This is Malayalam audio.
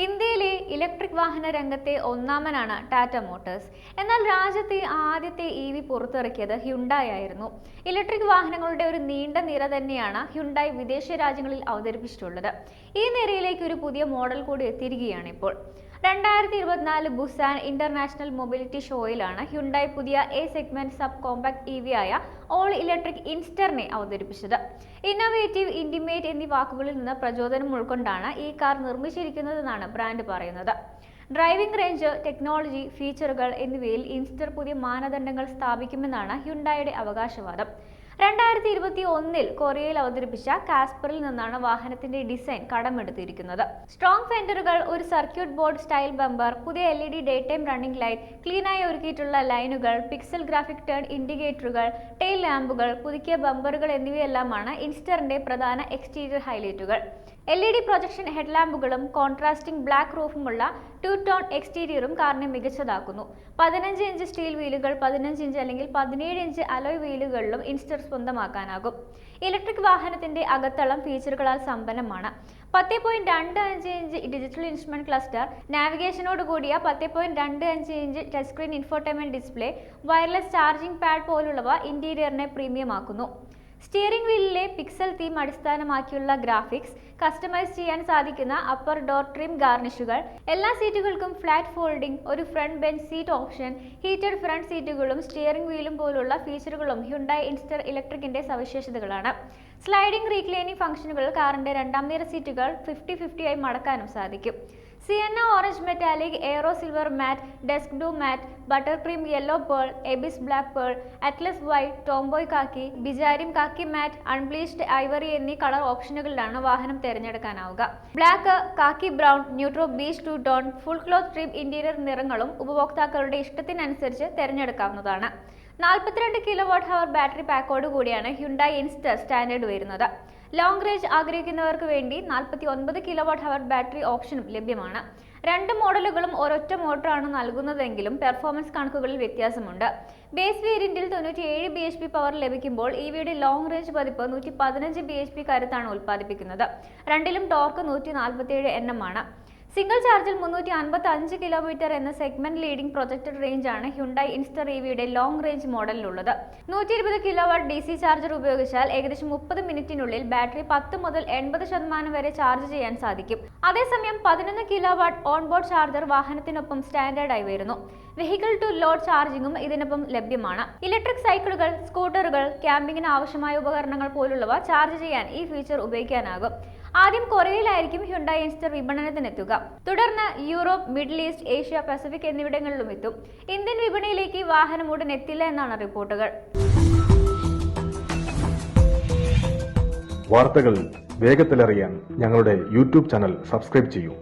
ഇന്ത്യയിലെ ഇലക്ട്രിക് വാഹന രംഗത്തെ ഒന്നാമനാണ് ടാറ്റ മോട്ടോഴ്സ്. എന്നാൽ രാജ്യത്തെ ആദ്യത്തെ EV പുറത്തിറക്കിയത് ഹ്യുണ്ടായി ആയിരുന്നു. ഇലക്ട്രിക് വാഹനങ്ങളുടെ ഒരു നീണ്ട നിര തന്നെയാണ് ഹ്യുണ്ടായി വിദേശ രാജ്യങ്ങളിൽ അവതരിപ്പിച്ചിട്ടുള്ളത്. ഈ നിരയിലേക്ക് ഒരു പുതിയ മോഡൽ കൂടി എത്തിയിരിക്കുകയാണ് ഇപ്പോൾ. 2024 ബുസാൻ ഇന്റർനാഷണൽ മൊബിലിറ്റി ഷോയിലാണ് ഹ്യുണ്ടായി പുതിയ A segment sub compact EV ആയ ഓൾ ഇലക്ട്രിക് ഇൻസ്റ്ററിനെ അവതരിപ്പിച്ചത്. ഇന്നോവേറ്റീവ്, ഇന്റിമേറ്റ് എന്നീ വാക്കുകളിൽ നിന്ന് പ്രചോദനം ഉൾക്കൊണ്ടാണ് ഈ കാർ നിർമ്മിച്ചിരിക്കുന്നതെന്നാണ് ബ്രാൻഡ് പറയുന്നത്. ഡ്രൈവിംഗ് റേഞ്ച്, ടെക്നോളജി, ഫീച്ചറുകൾ എന്നിവയിൽ ഇൻസ്റ്റർ പുതിയ മാനദണ്ഡങ്ങൾ സ്ഥാപിക്കുമെന്നാണ് ഹ്യുണ്ടായിയുടെ അവകാശവാദം. 2021 കൊറിയയിൽ അവതരിപ്പിച്ച കാസ്പറിൽ നിന്നാണ് വാഹനത്തിന്റെ ഡിസൈൻ കടമെടുത്തിരിക്കുന്നത്. സ്ട്രോങ് ഫെൻഡറുകൾ, ഒരു സർക്യൂട്ട് ബോർഡ് സ്റ്റൈൽ ബമ്പർ, പുതിയ LED daytime running light, ക്ലീനായി ഒരുക്കിയിട്ടുള്ള ലൈനുകൾ, പിക്സൽ ഗ്രാഫിക് ടേൺ ഇൻഡിക്കേറ്ററുകൾ, ടെയിൽ ലാമ്പുകൾ, പുതുക്കിയ ബമ്പറുകൾ എന്നിവയെല്ലാമാണ് ഇൻസ്റ്ററിന്റെ പ്രധാന എക്സ്റ്റീരിയർ ഹൈലൈറ്റുകൾ. LED പ്രൊജക്ഷൻ ഹെഡ്ലാമ്പുകളും കോൺട്രാസ്റ്റിംഗ് ബ്ലാക്ക് റൂഫുമുള്ള 2-ടോൺ എക്സ്റ്റീരിയറും കാറിനെ മികച്ചതാക്കുന്നു. 15 ഇഞ്ച് സ്റ്റീൽ വീലുകൾ, 15 ഇഞ്ച് അല്ലെങ്കിൽ 17 ഇഞ്ച് അലോയ് വീലുകളിലും ഇൻസ്റ്റർ സ്വന്തമാക്കാനാകും. ഇലക്ട്രിക് വാഹനത്തിന്റെ അകത്തളം ഫീച്ചറുകളാൽ സമ്പന്നമാണ്. 10.25 ഇഞ്ച് ഡിജിറ്റൽ ഇൻസ്ട്രുമെന്റ് ക്ലസ്റ്റർ, നാവിഗേഷനോട് കൂടിയ 10.25 inch touch screen infotainment display, wireless charging pad പോലുള്ളവ ഇന്റീരിയറിനെ പ്രീമിയമാക്കുന്നു. സ്റ്റിയറിംഗ് വീലിലെ പിക്സൽ തീം അടിസ്ഥാനമാക്കിയുള്ള ഗ്രാഫിക്സ്, കസ്റ്റമൈസ് ചെയ്യാൻ സാധിക്കുന്ന അപ്പർ ഡോർ ട്രിം ഗാർണിഷുകൾ, എല്ലാ സീറ്റുകൾക്കും ഫ്ലാറ്റ് ഫോൾഡിംഗ്, ഒരു front bench seat option, heated front സീറ്റുകളും സ്റ്റിയറിംഗ് വീലും പോലുള്ള ഫീച്ചറുകളും ഹ്യുണ്ടായി ഇൻസ്റ്റർ ഇലക്ട്രിക്കിന്റെ സവിശേഷതകളാണ്. സ്ലൈഡിംഗ് റീക്ലൈനിംഗ് ഫംഗ്ഷനുകൾ കാറിന്റെ രണ്ടാം നിര സീറ്റുകൾ 50-50 ആയി മടക്കാനും സാധിക്കും. Sienna orange metallic, aero silver matte, dusk blue matte, butter cream yellow pearl, abyss black pearl, Atlas white, tomboy khaki, ബിജാരിം കാക്കി മാറ്റ്, അൺബ്ലീച്ച്ഡ് ഐവറി എന്നീ കളർ ഓപ്ഷനുകളിലാണ് വാഹനം തിരഞ്ഞെടുക്കാനാവുക. Black, khaki brown, newtro beige 2 tone, full cloth trim interior നിറങ്ങളും ഉപഭോക്താക്കളുടെ ഇഷ്ടത്തിനനുസരിച്ച് തിരഞ്ഞെടുക്കാവുന്നതാണ്. 42 kWh ബാറ്ററി പാക്കോട് കൂടിയാണ് ഹ്യുണ്ടായി ഇൻസ്റ്റർ സ്റ്റാൻഡേർഡ് വരുന്നത്. ലോങ് റേഞ്ച് ആഗ്രഹിക്കുന്നവർക്ക് വേണ്ടി 49 kWh ബാറ്ററി ഓപ്ഷനും ലഭ്യമാണ്. രണ്ട് മോഡലുകളും ഒരൊറ്റ മോട്ടറാണ് നൽകുന്നതെങ്കിലും പെർഫോമൻസ് കണക്കുകളിൽ വ്യത്യാസമുണ്ട്. ബേസ് വേരിയന്റിൽ 97 bhp പവർ ലഭിക്കുമ്പോൾ EVയുടെ ലോങ് റേഞ്ച് പതിപ്പ് 115 bhp കരുത്താണ് ഉൽപ്പാദിപ്പിക്കുന്നത്. രണ്ടിലും ടോർക്ക് 147 Nm ആണ്. സിംഗിൾ ചാർജിൽ 355 km എന്ന സെഗ്മെന്റ് ലീഡിംഗ് പ്രൊജക്റ്റഡ് റേഞ്ചാണ് ഹ്യുണ്ടായി ഇൻസ്റ്റർ EVയുടെ ലോങ് റേഞ്ച് മോഡലിലുള്ളത്. 120 kW DC ചാർജർ ഉപയോഗിച്ചാൽ ഏകദേശം 30 മിനിറ്റിനുള്ളിൽ ബാറ്ററി 10 മുതൽ 80% വരെ ചാർജ് ചെയ്യാൻ സാധിക്കും. അതേസമയം 11 kW ഓൺബോർഡ് ചാർജർ വാഹനത്തിനൊപ്പം സ്റ്റാൻഡേർഡായി വരുന്നു. വെഹിക്കിൾ ടു ലോഡ് ചാർജിങ്ങും ഇതിനൊപ്പം ലഭ്യമാണ്. ഇലക്ട്രിക് സൈക്കിളുകൾ, സ്കൂട്ടറുകൾ, ക്യാമ്പിങ്ങിന് ആവശ്യമായ ഉപകരണങ്ങൾ പോലുള്ളവ ചാർജ് ചെയ്യാൻ ഈ ഫീച്ചർ ഉപയോഗിക്കാനാകും. ആദ്യം കൊറിയയിലായിരിക്കും ഹ്യുണ്ടായി ഇൻസ്റ്റർ വിപണനത്തിനെത്തുക. തുടർന്ന് Europe, Middle East, Asia, Pacific എന്നിവിടങ്ങളിലും എത്തും. ഇന്ത്യൻ വിപണിയിലേക്ക് വാഹനം ഉടൻ എത്തില്ല എന്നാണ് റിപ്പോർട്ടുകൾ. വാർത്തകൾ വേഗത്തിലറിയാൻ ഞങ്ങളുടെ YouTube ചാനൽ സബ്സ്ക്രൈബ് ചെയ്യൂ.